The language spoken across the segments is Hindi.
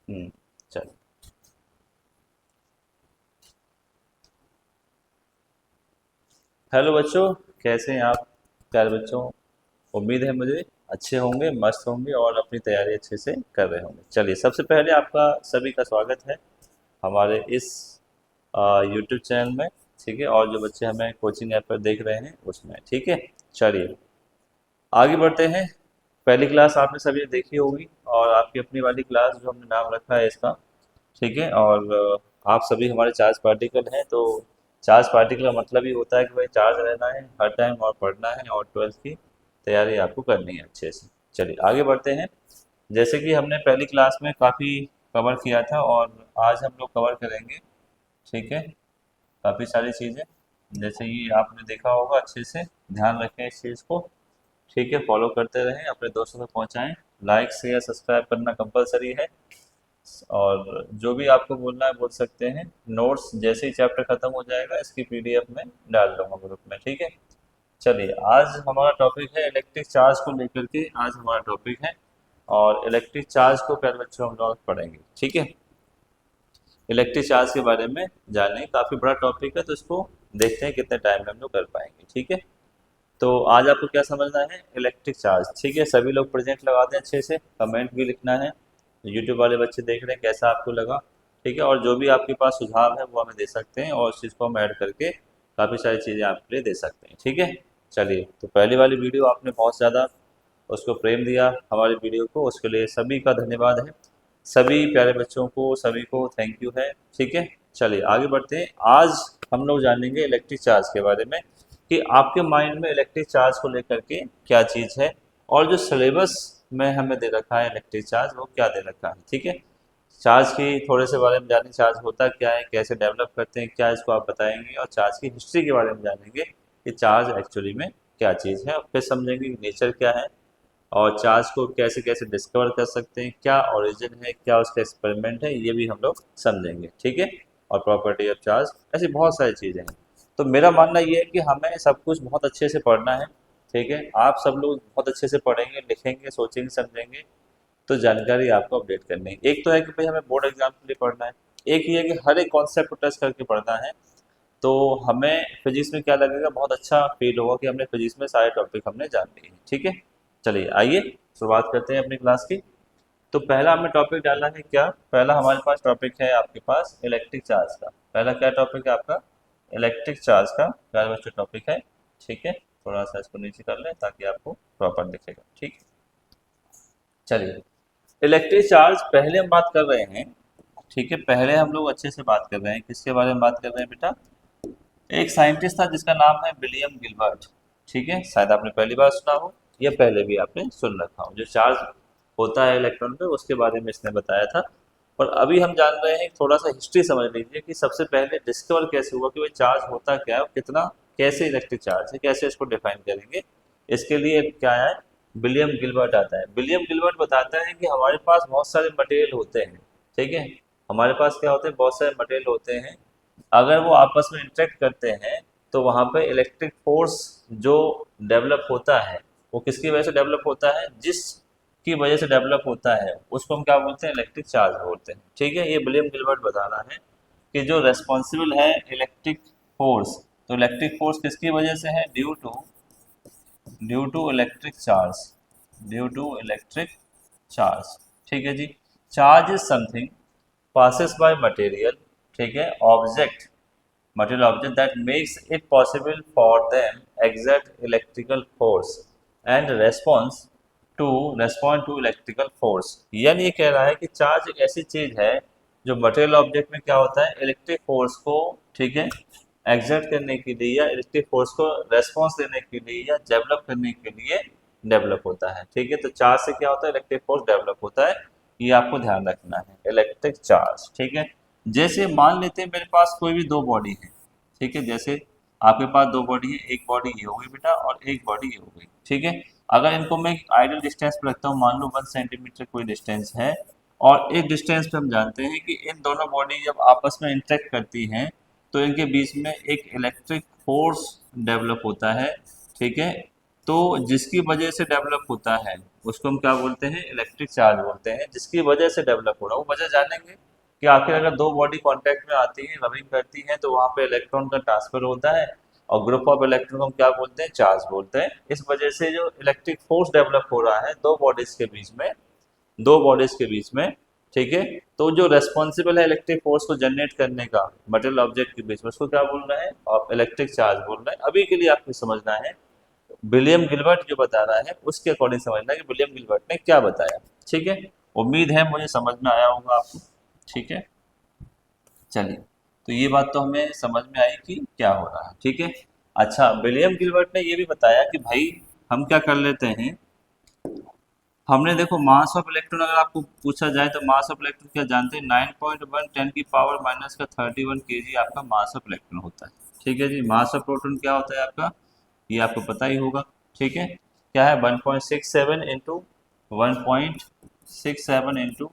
चलो। हेलो बच्चों, कैसे हैं आप प्यारे बच्चों। उम्मीद है मुझे अच्छे होंगे, मस्त होंगे और अपनी तैयारी अच्छे से कर रहे होंगे। चलिए, सबसे पहले आपका सभी का स्वागत है हमारे इस यूट्यूब चैनल में। ठीक है, और जो बच्चे हमें कोचिंग ऐप पर देख रहे हैं उसमें। ठीक है, चलिए आगे बढ़ते हैं। पहली क्लास आपने सभी देखी होगी और आपकी अपनी वाली क्लास जो हमने नाम रखा है इसका। ठीक है, और आप सभी हमारे चार्ज पार्टिकल हैं, तो चार्ज पार्टिकल का मतलब ही होता है कि भाई चार्ज रहना है हर टाइम और पढ़ना है और ट्वेल्थ की तैयारी आपको करनी है अच्छे से। चलिए आगे बढ़ते हैं। जैसे कि हमने पहली क्लास में काफ़ी कवर किया था और आज हम लोग कवर करेंगे। ठीक है, काफ़ी सारी चीज़ें जैसे ये आपने देखा होगा अच्छे से। ध्यान रखें इस चीज़ को। ठीक है, फॉलो करते रहें, अपने दोस्तों तक पहुँचाएँ। लाइक शेयर सब्सक्राइब करना कंपलसरी है। और जो भी आपको बोलना है बोल सकते हैं। नोट्स जैसे ही चैप्टर खत्म हो जाएगा इसकी पीडीएफ में डाल दूंगा ग्रुप में। ठीक है, चलिए आज हमारा टॉपिक है इलेक्ट्रिक चार्ज को लेकर के। आज हमारा टॉपिक है और इलेक्ट्रिक चार्ज को प्यारे बच्चों हम लोग पढ़ेंगे। ठीक है, इलेक्ट्रिक चार्ज के बारे में जाने काफ़ी बड़ा टॉपिक है, तो इसको देखते हैं कितने टाइम में हम लोग कर पाएंगे। ठीक है, तो आज आपको क्या समझना है इलेक्ट्रिक चार्ज। ठीक है, सभी लोग प्रेजेंट लगा दें, अच्छे से कमेंट भी लिखना है। यूट्यूब वाले बच्चे देख रहे हैं कैसा आपको लगा। ठीक है, और जो भी आपके पास सुझाव है वो हमें दे सकते हैं और उस चीज़ को हम ऐड करके काफ़ी सारी चीज़ें आपके लिए दे सकते हैं। ठीक है, चलिए तो पहली वाली वीडियो आपने बहुत ज़्यादा उसको प्रेम दिया हमारी वीडियो को, उसके लिए सभी का धन्यवाद है। सभी प्यारे बच्चों को सभी को थैंक यू है। ठीक है, चलिए आगे बढ़ते हैं। आज हम लोग जानेंगे इलेक्ट्रिक चार्ज के बारे में कि आपके माइंड में इलेक्ट्रिक चार्ज को लेकर के क्या चीज़ है और जो सिलेबस में हमें दे रखा है इलेक्ट्रिक चार्ज वो क्या दे रखा है। ठीक है, चार्ज की थोड़े से बारे में जानेंगे, चार्ज होता क्या है, कैसे डेवलप करते हैं, क्या इसको आप बताएंगे, और चार्ज की हिस्ट्री के बारे में जानेंगे कि चार्ज एक्चुअली में क्या चीज़ है, और फिर समझेंगे कि नेचर क्या है और चार्ज को कैसे कैसे डिस्कवर कर सकते हैं, क्या ओरिजिन है, क्या उसका एक्सपेरिमेंट है, ये भी हम लोग समझेंगे। ठीक है, और प्रॉपर्टी ऑफ चार्ज, ऐसी बहुत सारी चीज़ें हैं। तो मेरा मानना ये है कि हमें सब कुछ बहुत अच्छे से पढ़ना है। ठीक है, आप सब लोग बहुत अच्छे से पढ़ेंगे, लिखेंगे, सोचेंगे, समझेंगे, तो जानकारी आपको अपडेट करनी है। एक तो है कि भाई हमें बोर्ड एग्जाम के लिए पढ़ना है, एक ये है कि हर एक कॉन्सेप्ट को टच करके पढ़ना है। तो हमें फिजिक्स में क्या लगेगा, बहुत अच्छा फील होगा कि हमने फिजिक्स में सारे टॉपिक हमने जान लिए हैं। ठीक है, चलिए आइए शुरुआत करते हैं अपनी क्लास की। तो पहला हमें टॉपिक डालना है क्या, पहला हमारे पास टॉपिक है आपके पास इलेक्ट्रिक चार्ज का। पहला क्या टॉपिक है आपका, इलेक्ट्रिक चार्ज का प्यारे बच्चों टॉपिक है। ठीक है, थोड़ा सा इसको नीचे कर लें ताकि आपको प्रॉपर दिखेगा। ठीक है, चलिए इलेक्ट्रिक चार्ज पहले हम बात कर रहे हैं। ठीक है, पहले हम लोग अच्छे से बात कर रहे हैं, किसके बारे में बात कर रहे हैं बेटा, एक साइंटिस्ट था जिसका नाम है विलियम गिलबर्ट। ठीक है, शायद आपने पहली बार सुना हो या पहले भी आपने सुन रखा हो। जो चार्ज होता है इलेक्ट्रॉन पे उसके बारे में इसने बताया था। और अभी हम जान रहे हैं, थोड़ा सा हिस्ट्री समझ लीजिए कि सबसे पहले डिस्कवर कैसे हुआ कि भाई चार्ज होता क्या है और कितना, कैसे इलेक्ट्रिक चार्ज है, कैसे इसको डिफाइन करेंगे। इसके लिए क्या है, विलियम गिलबर्ट आता है। विलियम गिलबर्ट बताता है कि हमारे पास बहुत सारे मटेरियल होते हैं। ठीक है, हमारे पास क्या होते हैं, बहुत सारे मटेरियल होते हैं। अगर वो आपस में इंटरेक्ट करते हैं तो वहाँ पे इलेक्ट्रिक फोर्स जो डेवलप होता है वो किसकी वजह से डेवलप होता है, जिसकी वजह से डेवलप होता है उसको हम क्या बोलते हैं, इलेक्ट्रिक चार्ज बोलते हैं। ठीक है, ये विलियम गिलबर्ट बता रहा है कि जो रेस्पॉन्सिबल है इलेक्ट्रिक फोर्स, तो इलेक्ट्रिक फोर्स किसकी वजह से है, due to electric charge, due to electric charge. ठीक है जी, charge is something passes by material, ठीक है, object, material object that makes it possible for them exert electrical force and respond to electrical force। यानी ये कह रहा है कि चार्ज एक ऐसी चीज है जो मटेरियल ऑब्जेक्ट में क्या होता है, इलेक्ट्रिक फोर्स को, ठीक है, एग्जर्ट करने के लिए या इलेक्ट्रिक फोर्स को रेस्पॉन्स देने के लिए या डेवलप करने के लिए डेवलप होता है। ठीक है, तो चार्ज से क्या होता है, इलेक्ट्रिक फोर्स डेवलप होता है। ये आपको ध्यान रखना है, इलेक्ट्रिक चार्ज। ठीक है, जैसे मान लेते हैं मेरे पास कोई भी दो बॉडी है। ठीक है, जैसे आपके पास दो बॉडी है, एक बॉडी ये हो गई बेटा और एक बॉडी ये हो गई। ठीक है, अगर इनको मैं आइडियल डिस्टेंस पे रखता हूँ, मान लो 1 सेंटीमीटर कोई डिस्टेंस है, और एक डिस्टेंस पे हम जानते हैं कि इन दोनों बॉडी जब आपस में इंटरेक्ट करती हैं तो इनके बीच में एक इलेक्ट्रिक फोर्स डेवलप होता है। ठीक है, तो जिसकी वजह से डेवलप होता है उसको हम क्या बोलते हैं, इलेक्ट्रिक चार्ज बोलते हैं। जिसकी वजह से डेवलप हो रहा है वो वजह जानेंगे कि आखिर अगर दो बॉडी कांटेक्ट में आती हैं, रबिंग करती हैं, तो वहाँ पे इलेक्ट्रॉन का ट्रांसफर होता है और ग्रुप ऑफ इलेक्ट्रॉन को हम क्या बोलते हैं, चार्ज बोलते हैं। इस वजह से जो इलेक्ट्रिक फोर्स डेवलप हो रहा है दो बॉडीज के बीच में, दो बॉडीज के बीच में, ठीक है, तो जो रेस्पॉन्सिबल है इलेक्ट्रिक फोर्स को जनरेट करने का मटेरियल ऑब्जेक्ट के बीच में, उसको क्या बोल रहे हैं, और इलेक्ट्रिक चार्ज बोल रहे हैं। अभी के लिए आपको समझना है विलियम गिलबर्ट जो बता रहा है उसके अकॉर्डिंग समझना है कि विलियम गिलबर्ट ने क्या बताया। ठीक है, उम्मीद है मुझे समझ में आया होगा आपको। ठीक है, चलिए, तो ये बात तो हमें समझ में आई कि क्या हो रहा है। ठीक है, अच्छा, विलियम गिलबर्ट ने ये भी बताया कि भाई हम क्या कर लेते हैं, हमने देखो मास ऑफ इलेक्ट्रॉन अगर आपको पूछा जाए तो मास ऑफ इलेक्ट्रॉन क्या जानते हैं, 9.1 10 की पावर माइनस का 31 केजी आपका मास ऑफ इलेक्ट्रॉन होता है। ठीक है जी, मास ऑफ प्रोटॉन क्या होता है आपका, ये आपको पता ही होगा। ठीक है, क्या है, 1.67 इंटू 1.67 इंटू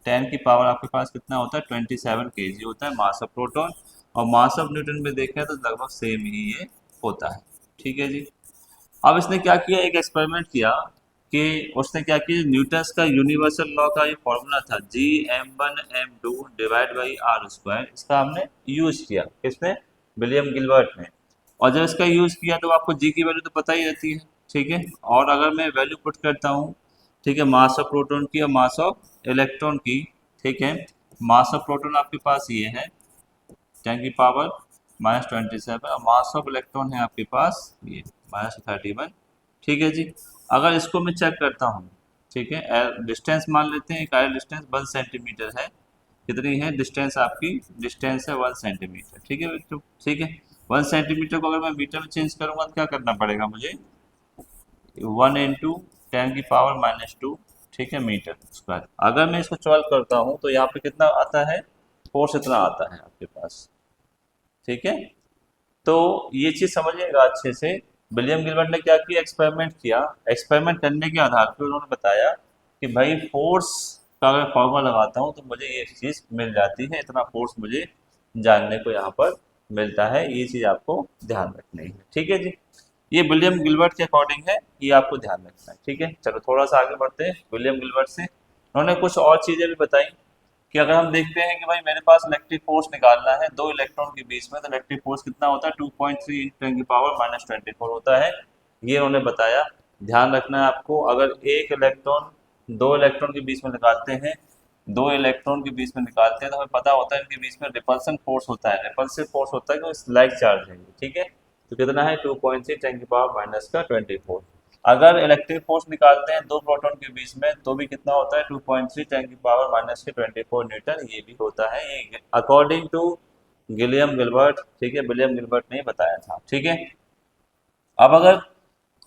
10 की पावर आपके पास कितना होता है, 27 केजी होता है मास ऑफ प्रोटॉन। और मास ऑफ न्यूटन में देखें तो लगभग सेम ही ये होता है। ठीक है जी, अब इसने क्या किया, एक एक्सपेरिमेंट किया कि उसने क्या किया, न्यूटन्स का यूनिवर्सल लॉ का ये फॉर्मूला था G m1 m2 divide by R square, इसका हमने यूज किया, किसने, विलियम गिलबर्ट ने। और जब इसका यूज किया तो आपको जी की वैल्यू तो पता ही रहती है। ठीक है, और अगर मैं वैल्यू पुट करता हूँ, ठीक है, मास ऑफ प्रोटॉन की और मास ऑफ इलेक्ट्रॉन की, ठीक है, मास ऑफ प्रोटॉन आपके पास ये है 10 की पावर -27 और मास ऑफ इलेक्ट्रॉन है आपके पास ये -31। ठीक है जी, अगर इसको मैं चेक करता हूँ, ठीक है, डिस्टेंस मान लेते हैं, एक आयर डिस्टेंस 1 सेंटीमीटर है। कितनी है डिस्टेंस आपकी, डिस्टेंस है 1 सेंटीमीटर। ठीक है बच्चों, ठीक है, 1 सेंटीमीटर को अगर मैं मीटर में चेंज करूंगा तो क्या करना पड़ेगा मुझे, 1 × 10⁻², ठीक है, मीटर स्क्वायर। अगर मैं इसको सॉल्व करता हूँ तो यहाँ पे कितना आता है, फोर्स इतना आता है आपके पास। ठीक है, तो ये चीज समझिएगा अच्छे से। विलियम गिलबर्ट ने क्या किया, एक्सपेरिमेंट किया, एक्सपेरिमेंट करने के आधार पर उन्होंने बताया कि भाई फोर्स का अगर फॉर्मूला लगाता हूँ तो मुझे ये चीज मिल जाती है, इतना फोर्स मुझे जानने को यहाँ पर मिलता है। ये चीज आपको ध्यान रखनी है। ठीक है जी, ये विलियम गिलबर्ट के अकॉर्डिंग है, ये आपको ध्यान रखना है। ठीक है, चलो थोड़ा सा आगे बढ़ते हैं विलियम गिलबर्ट से। उन्होंने कुछ और चीजें भी बताई कि अगर हम देखते हैं कि भाई मेरे पास इलेक्ट्रिक फोर्स निकालना है दो इलेक्ट्रॉन के बीच में, तो इलेक्ट्रिक फोर्स कितना होता है, 2.3 × 10 की पावर -24 होता है। ये उन्होंने बताया। ध्यान रखना है आपको, अगर एक इलेक्ट्रॉन दो इलेक्ट्रॉन के बीच में निकालते हैं, दो इलेक्ट्रॉन के बीच में निकालते हैं, तो हमें पता होता है इनके बीच में रिपल्सन फोर्स होता है। रिपल्सिव फोर्स होता है कि लाइक चार्ज है। ठीक है, तो कितना है, 2.3 10 की पावर -24। अगर इलेक्ट्रिक फोर्स निकालते हैं दो प्रोटॉन के बीच में तो भी कितना होता है, 2.3 10 की पावर -24 न्यूटन ये भी होता है। ये अकॉर्डिंग टू विलियम गिलबर्ट। ठीक है, विलियम गिलबर्ट ने बताया था। ठीक है, अब अगर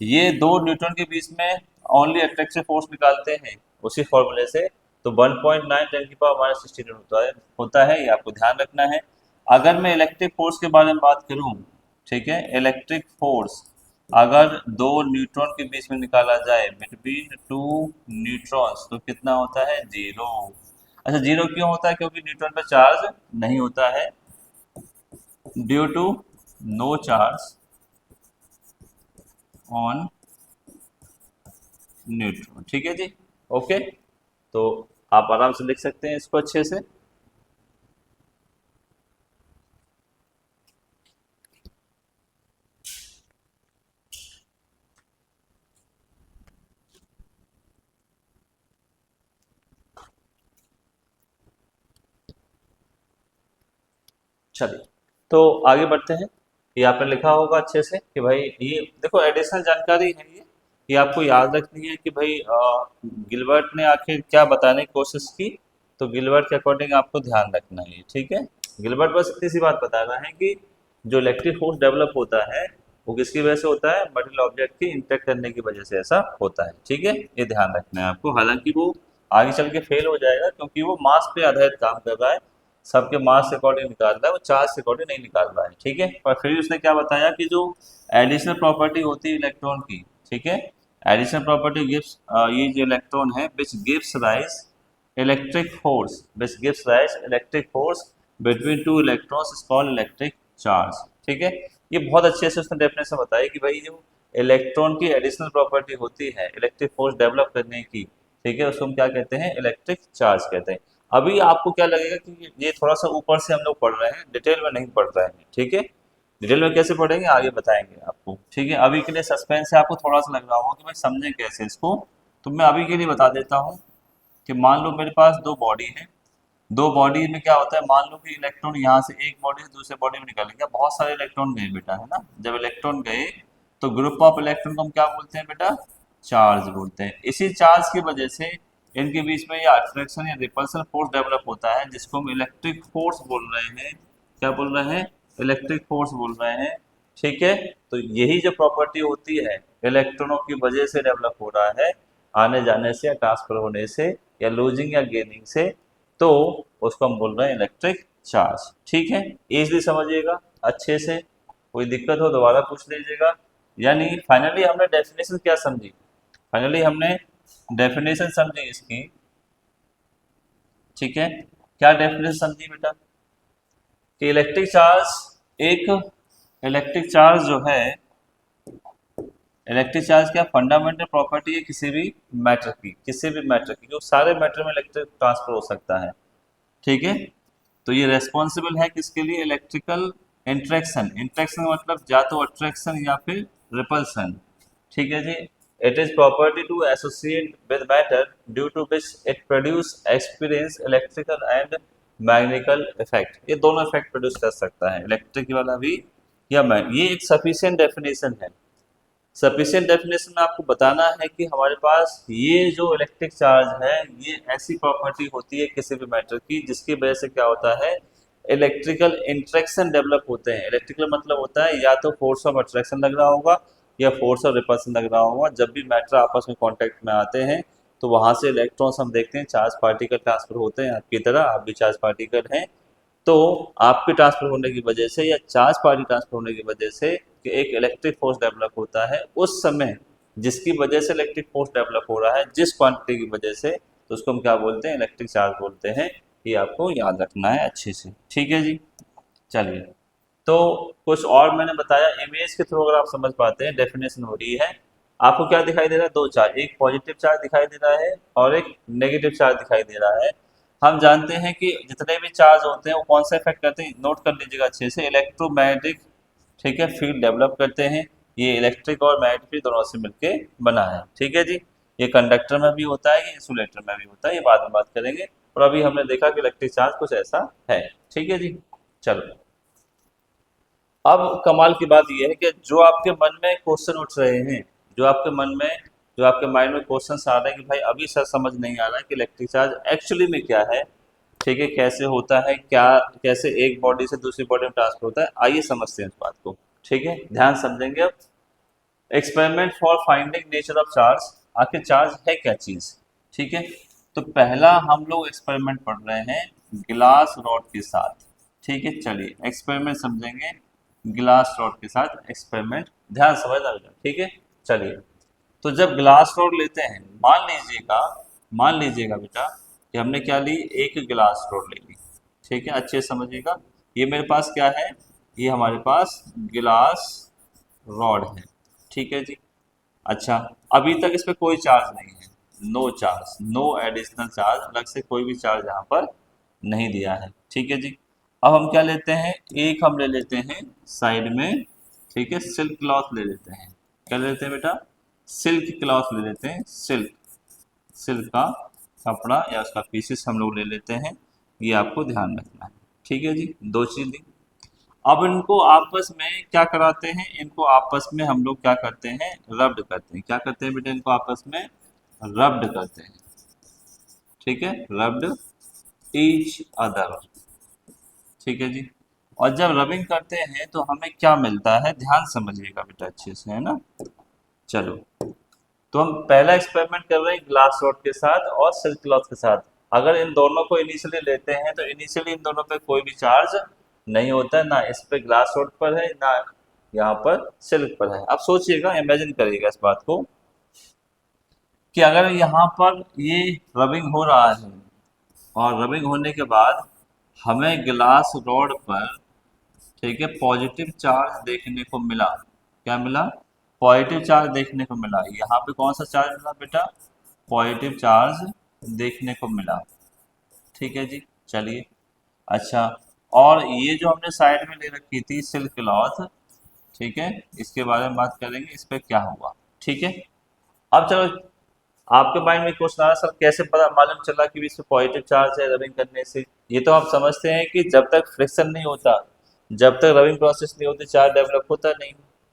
ये दो न्यूट्रॉन के बीच में ओनली अट्रैक्टिव फोर्स निकालते हैं उसी फॉर्मूले से, तो 1.9 10 की पावर -16 होता है। ये आपको ध्यान रखना है। अगर मैं इलेक्ट्रिक फोर्स के बारे में बात करूं, ठीक है, इलेक्ट्रिक फोर्स अगर दो न्यूट्रॉन के बीच में निकाला जाए, बिटवीन टू न्यूट्रॉन्स, तो कितना होता है, 0। अच्छा, 0 क्यों होता है, क्योंकि न्यूट्रॉन पर चार्ज नहीं होता है, due to no charge on neutron. ठीक है जी, ओके, तो आप आराम से लिख सकते हैं इसको अच्छे से। चलिए, तो आगे बढ़ते हैं। ये आपने लिखा होगा अच्छे से कि भाई ये देखो एडिशनल जानकारी है ये आपको याद रखनी है कि भाई गिलबर्ट ने आखिर क्या बताने की कोशिश की, तो गिलबर्ट के अकॉर्डिंग आपको ध्यान रखना है। ठीक है, गिलबर्ट बस इतनी सी बात बताना है कि जो इलेक्ट्रिक फोर्स डेवलप होता है वो किसकी वजह से होता है, मटेरियल ऑब्जेक्ट की इंटरेक्ट करने की वजह से ऐसा होता है। ठीक है, ये ध्यान रखना है आपको। हालांकि वो आगे चल के फेल हो जाएगा क्योंकि वो मास पे आधारित काम कर रहा है, सबके मास के अकॉर्डिंग निकाल रहा है, वो चार्ज के अकॉर्डिंग नहीं निकाल रहा है। ठीक है, पर फिर उसने क्या बताया कि जो एडिशनल प्रॉपर्टी होती है इलेक्ट्रॉन की, ठीक है, एडिशनल प्रॉपर्टी गिव्स, ये जो इलेक्ट्रॉन है which gives rise electric force, which gives rise electric force between two electrons is called electric charge. ठीक है, ये बहुत अच्छे से उसने डेफिनेशन बताई कि भाई जो इलेक्ट्रॉन की एडिशनल प्रॉपर्टी होती है इलेक्ट्रिक फोर्स डेवलप करने की, ठीक है, उसको हम क्या कहते हैं, इलेक्ट्रिक चार्ज कहते हैं। अभी आपको क्या लगेगा कि ये थोड़ा सा ऊपर से हम लोग पढ़ रहे हैं, डिटेल में नहीं पढ़ रहे हैं, ठीक है। डिटेल में कैसे पढ़ेंगे आगे बताएंगे आपको, ठीक है। अभी के लिए सस्पेंस है, आपको थोड़ा सा लग रहा होगा कि भाई समझें कैसे इसको, तो मैं अभी के लिए बता देता हूँ कि मान लो मेरे पास दो बॉडी है, दो बॉडी में क्या होता है, मान लो कि इलेक्ट्रॉन यहाँ से एक बॉडी से दूसरे बॉडी में निकलेंगे, बहुत सारे इलेक्ट्रॉन गए बेटा, है ना। जब इलेक्ट्रॉन गए तो ग्रुप ऑफ इलेक्ट्रॉन को हम क्या बोलते हैं बेटा, चार्ज बोलते हैं। इसी चार्ज की वजह से इनके बीच में या अट्रैक्शन या रिपल्सन फोर्स डेवलप होता है, जिसको हम इलेक्ट्रिक फोर्स बोल रहे हैं। क्या बोल रहे हैं, इलेक्ट्रिक फोर्स बोल रहे हैं, ठीक है। तो यही जो प्रॉपर्टी होती है इलेक्ट्रॉनों की वजह से डेवलप हो रहा है, आने जाने से या ट्रांसफर होने से या लूजिंग या गेनिंग से, तो उसको हम बोल रहे हैं इलेक्ट्रिक चार्ज, ठीक है। इजली समझिएगा अच्छे से, कोई दिक्कत हो दोबारा पूछ लीजिएगा। यानी फाइनली हमने डेफिनेशन क्या समझी, फाइनली हमने डेफिनेशन समझी इसकी, ठीक है। क्या डेफिनेशन समझी बेटा, कि इलेक्ट्रिक चार्ज जो है, इलेक्ट्रिक चार्ज क्या फंडामेंटल प्रॉपर्टी है किसी भी मैटर की, किसी भी मैटर की, जो सारे मैटर में इलेक्ट्रिक ट्रांसफर हो सकता है, ठीक है। तो ये रेस्पॉन्सिबल है किसके लिए, इलेक्ट्रिकल इंट्रैक्शन, इंट्रैक्शन मतलब या तो अट्रैक्शन या फिर रिपल्सन, ठीक है जी। It is property to associate with matter due to which it produce experience electrical and magnetical effect, ये दोनों इफेक्ट प्रोड्यूस कर सकता है, इलेक्ट्रिक वाला भी या ये एक सफिशिएंट डेफिनेशन है। सफिशिएंट डेफिनेशन में आपको बताना है कि हमारे पास ये जो इलेक्ट्रिक चार्ज है, ये ऐसी प्रॉपर्टी होती है किसी भी मैटर की जिसकी वजह से क्या होता है, इलेक्ट्रिकल इंट्रैक्शन डेवलप होते हैं। इलेक्ट्रिकल मतलब होता है या तो फोर्स ऑफ अट्रैक्शन लग रहा होगा या फोर्स ऑफ रिपल्सन लग रहा होगा। जब भी मैटर आपस में कॉन्टेक्ट में आते हैं तो वहां से इलेक्ट्रॉन्स हम देखते हैं चार्ज पार्टिकल ट्रांसफर होते हैं, आपकी तरह आप भी चार्ज पार्टिकल हैं। तो आपके ट्रांसफर होने की वजह से या चार्ज पार्टी ट्रांसफर होने की वजह से कि एक इलेक्ट्रिक फोर्स डेवलप होता है उस समय, जिसकी वजह से इलेक्ट्रिक फोर्स डेवलप हो रहा है जिस क्वांटिटी की वजह से, तो उसको हम क्या बोलते हैं, इलेक्ट्रिक चार्ज बोलते हैं। ये आपको याद रखना है अच्छे से, ठीक है जी। चलिए, तो कुछ और मैंने बताया, इमेज के थ्रू अगर आप समझ पाते हैं, डेफिनेशन हो रही है। आपको क्या दिखाई दे रहा है, दो चार्ज, एक पॉजिटिव चार्ज दिखाई दे रहा है और एक नेगेटिव चार्ज दिखाई दे रहा है। हम जानते हैं कि जितने भी चार्ज होते हैं वो कौन सा इफेक्ट करते हैं, नोट कर लीजिएगा अच्छे से, इलेक्ट्रोमैग्नेटिक, ठीक है, फील्ड डेवलप करते हैं। ये इलेक्ट्रिक और मैग्नेटिक फील्ड दोनों से मिलके बना है, ठीक है जी। ये कंडक्टर में भी होता है, ये इंसुलेटर में भी होता है, ये बाद में बात करेंगे। और अभी हमने देखा कि इलेक्ट्रिक चार्ज कुछ ऐसा है, ठीक है जी। चलो, अब कमाल की बात यह है कि जो आपके मन में क्वेश्चन उठ रहे हैं, जो आपके मन में, जो आपके माइंड में क्वेश्चन आ रहे हैं कि भाई अभी सर समझ नहीं आ रहा है कि इलेक्ट्रिक चार्ज एक्चुअली में क्या है, ठीक है, कैसे होता है, क्या कैसे एक बॉडी से दूसरी बॉडी में ट्रांसफर होता है, आइए समझते हैं इस बात को, ठीक है, ध्यान समझेंगे अब। Experiment for finding nature of charge, आखिर चार्ज है क्या चीज, ठीक है। तो पहला हम लोग एक्सपेरिमेंट पढ़ रहे हैं गिलास रॉड के साथ, ठीक है। चलिए एक्सपेरिमेंट समझेंगे गिलास रॉड के साथ, एक्सपेरिमेंट ध्यान समझना बेटा, ठीक है। चलिए, तो जब ग्लास रॉड लेते हैं, मान लीजिएगा बेटा कि हमने क्या ली, एक गिलास रॉड ले ली, ठीक है, अच्छे से समझिएगा। ये मेरे पास क्या है, ये हमारे पास गिलास रॉड है, ठीक है जी। अच्छा, अभी तक इस पे कोई चार्ज नहीं है, no charge, no additional charge, अलग से कोई भी चार्ज यहाँ पर नहीं दिया है, ठीक है जी। अब हम क्या लेते हैं, एक हम ले लेते हैं साइड में, ठीक है, सिल्क क्लॉथ ले लेते हैं। क्या ले लेते हैं बेटा, सिल्क क्लॉथ ले लेते हैं, सिल्क, सिल्क का कपड़ा या उसका पीसेस हम लोग ले लेते हैं। ये आपको ध्यान रखना है, ठीक है जी, दो चीज दी। अब इनको आपस में क्या कराते हैं, इनको आपस में हम लोग क्या करते हैं, रब्ड करते हैं। क्या करते हैं बेटा, इनको आपस में रब्ड करते हैं, ठीक है, रब्ड ईच अदर, ठीक है जी। और जब रबिंग करते हैं तो हमें क्या मिलता है, ध्यान समझिएगा बेटा अच्छे से, है ना। चलो, तो हम पहला एक्सपेरिमेंट कर रहे हैं ग्लास रॉड के साथ और सिल्क क्लॉथ के साथ। अगर इन दोनों को इनिशियली लेते हैं तो इनिशियली इन दोनों पे कोई भी चार्ज नहीं होता है, ना इस पे ग्लास रॉड पर है ना यहाँ पर सिल्क पर है। अब सोचिएगा, इमेजिन करिएगा इस बात को कि अगर यहाँ पर ये रबिंग हो रहा है और रबिंग होने के बाद हमें ग्लास रॉड पर, ठीक है, पॉजिटिव चार्ज देखने को मिला। क्या मिला, पॉजिटिव चार्ज देखने को मिला। यहाँ पे कौन सा चार्ज मिला बेटा? पॉजिटिव चार्ज देखने को मिला। ठीक है जी, चलिए। अच्छा, और ये जो हमने साइड में ले रखी थी सिल्क क्लॉथ, ठीक है, इसके बारे में बात करेंगे, इस पे क्या हुआ। ठीक है, अब चलो, आपके माइंड में क्वेश्चन आ रहा सर कैसे पता मालूम चला कि इसमें पॉजिटिव चार्ज है रबिंग करने से? ये तो आप समझते हैं कि जब तक फ्रिक्शन नहीं होता, जब तक रबिंग प्रोसेस नहीं होती, चार्ज डेवलप होता नहीं।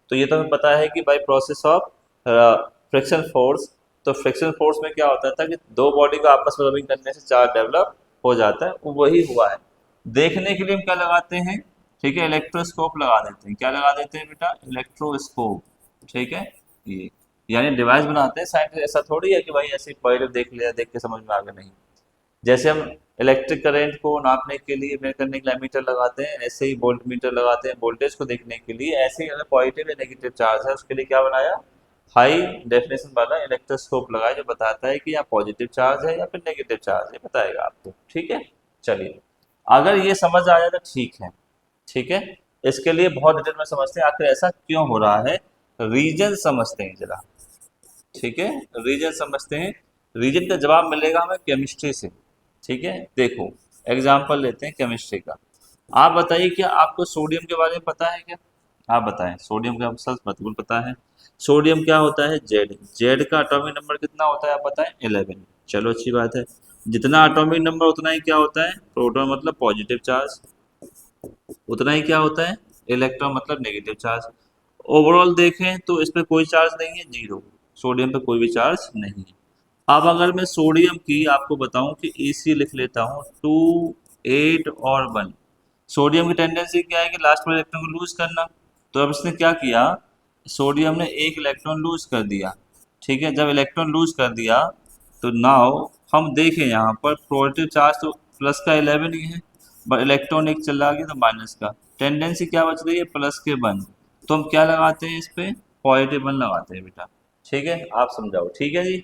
तो ये तो हमें पता है कि by process of friction force. तो फ्रिक्शन फोर्स में क्या होता था कि दो बॉडी को आपस में रबिंग करने से चार्ज डेवलप हो जाता है, वो वही हुआ है। देखने के लिए हम क्या लगाते हैं? ठीक है, इलेक्ट्रोस्कोप लगा देते हैं। क्या लगा देते हैं बेटा? इलेक्ट्रोस्कोप। ठीक है, ये यानी डिवाइस बनाते हैं साइंटिस्ट। ऐसा थोड़ी है कि भाई ऐसे पहले देख लिया, देख के समझ में आ गया, नहीं। जैसे हम इलेक्ट्रिक करंट को नापने के लिए, मेजर करने के लिए एमीटर लगाते हैं, ऐसे ही वोल्ट मीटर लगाते हैं वोल्टेज को देखने के लिए। ऐसे ही अगर पॉजिटिव या नेगेटिव चार्ज है, उसके लिए क्या बनाया? हाई डेफिनेशन वाला इलेक्ट्रोस्कोप लगाया, जो बताता है कि यहाँ पॉजिटिव चार्ज है या फिर नेगेटिव चार्ज है, बताएगा आपको। ठीक है, चलिए, अगर ये समझ आया तो ठीक है। ठीक है, इसके लिए बहुत डिटेल में समझते हैं आखिर ऐसा क्यों हो रहा है। रीजन समझते हैं जरा। ठीक है, रीजन समझते हैं। रीजन का जवाब मिलेगा हमें केमिस्ट्री से। ठीक है, देखो, एग्जाम्पल लेते हैं केमिस्ट्री का। आप बताइए, क्या आपको सोडियम के बारे में पता है क्या? आप बताएं, सोडियम का सब बिल्कुल पता है। सोडियम क्या होता है? जेड। जेड का एटॉमिक नंबर कितना होता है आप बताएं? 11। चलो, अच्छी बात है। जितना एटॉमिक नंबर उतना ही क्या होता है? प्रोटॉन मतलब पॉजिटिव चार्ज, उतना ही क्या होता है? इलेक्ट्रॉन मतलब नेगेटिव चार्ज। ओवरऑल देखें तो इस पे कोई चार्ज नहीं है, जीरो। सोडियम पे कोई भी चार्ज नहीं है। अब अगर मैं सोडियम की आपको बताऊं कि AC लिख लेता हूं, 2, 8 और 1। सोडियम की टेंडेंसी क्या है कि लास्ट में इलेक्ट्रॉन को लूज करना। तो अब इसने क्या किया? सोडियम ने एक इलेक्ट्रॉन लूज कर दिया। ठीक है, जब इलेक्ट्रॉन लूज कर दिया तो नाउ हम देखें यहाँ पर पॉजिटिव चार्ज तो प्लस का 11 ही है, बट इलेक्ट्रॉन एक चला गया तो माइनस का। टेंडेंसी क्या बच रही है? प्लस के 1। तो हम क्या लगाते हैं इस पे? पॉजिटिव 1 लगाते हैं बेटा। ठीक है, आप समझाओ। ठीक है जी,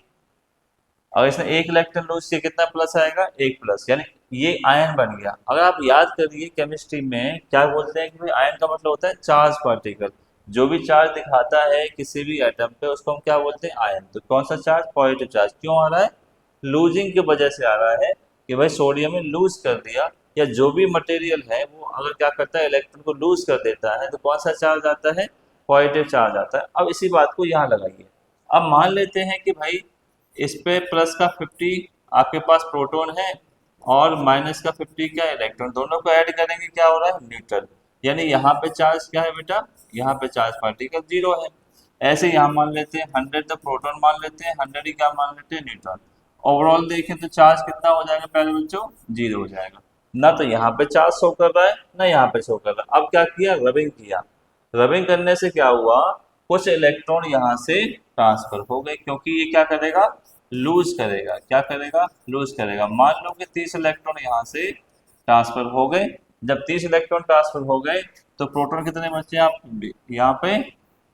अगर इसने एक इलेक्ट्रॉन लूज किया, कितना प्लस आएगा? एक प्लस, यानी ये आयन बन गया। अगर आप याद करिए केमिस्ट्री में क्या बोलते हैं कि भाई आयन का मतलब होता है चार्ज पार्टिकल। जो भी चार्ज दिखाता है किसी भी एटम पे, उसको हम क्या बोलते हैं? आयन। तो कौन सा चार्ज? Positive charge. क्यों आ रहा है? लूजिंग की वजह से आ रहा है कि भाई सोडियम ने लूज कर दिया, या जो भी मटेरियल है वो अगर क्या करता है, इलेक्ट्रॉन को लूज कर देता है, तो कौन सा चार्ज आता है? पॉजिटिव चार्ज आता है। अब इसी बात को यहाँ लगाइए। अब मान लेते हैं कि भाई इस पे प्लस का 50 आपके पास प्रोटॉन है, और माइनस का 50 क्या है? इलेक्ट्रॉन। दोनों को ऐड करेंगे, क्या हो रहा है? न्यूट्रल। यानी यहाँ पे चार्ज क्या है बेटा? यहाँ पे चार्ज पार्टिकल जीरो है। ऐसे यहाँ मान लेते हैं 100 तो प्रोटॉन मान लेते हैं, 100 ही क्या मान लेते हैं? न्यूट्रॉन। ओवरऑल देखें तो चार्ज कितना हो जाएगा पहले बच्चों? जीरो हो जाएगा। ना तो यहाँ पे चार्ज शो कर रहा है, ना यहाँ पे शो कर रहा है। अब क्या किया? रबिंग किया। रबिंग करने से क्या हुआ? कुछ इलेक्ट्रॉन यहाँ से ट्रांसफर हो गए, क्योंकि ये क्या करेगा? लूज करेगा। क्या करेगा? लूज करेगा। मान लो कि 30 इलेक्ट्रॉन यहाँ से ट्रांसफर हो गए। जब 30 इलेक्ट्रॉन ट्रांसफर हो गए तो प्रोटॉन कितने बचे आप यहाँ पे?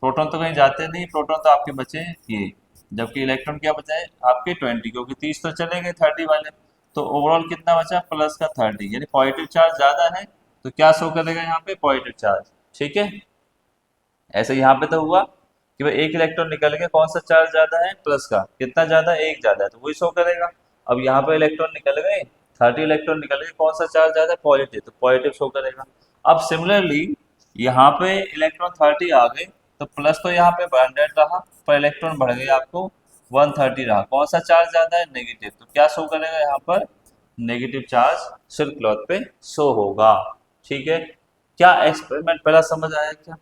प्रोटॉन तो कहीं जाते नहीं, प्रोटॉन तो आपके बचे ये। जबकि इलेक्ट्रॉन क्या बचा है आपके? 20, क्योंकि 30 तो चले गए 30 वाले। तो ओवरऑल कितना बचा? प्लस का 30, यानी पॉजिटिव चार्ज ज्यादा है। तो क्या शो करेगा यहाँ पे? Positive charge. ठीक है, ऐसे यहाँ पे तो हुआ कि भाई एक इलेक्ट्रॉन निकल गया, कौन सा चार्ज ज्यादा है? प्लस का। कितना ज्यादा है? एक ज्यादा है, तो वही शो करेगा। अब यहाँ पे इलेक्ट्रॉन निकल गए, 30 इलेक्ट्रॉन निकल गए, कौन सा चार्ज ज्यादा है? पॉजिटिव, तो पॉजिटिव शो करेगा। अब सिमिलरली यहाँ पे इलेक्ट्रॉन 30 आ गए, तो प्लस तो यहाँ पे 100 रहा, पर इलेक्ट्रॉन बढ़ गए आपको 130 रहा, कौन सा चार्ज ज्यादा है? नेगेटिव। तो क्या शो करेगा यहाँ पर? नेगेटिव चार्ज सिल्क क्लॉथ पे शो होगा। ठीक है, क्या एक्सपेरिमेंट पहला समझ आया क्या?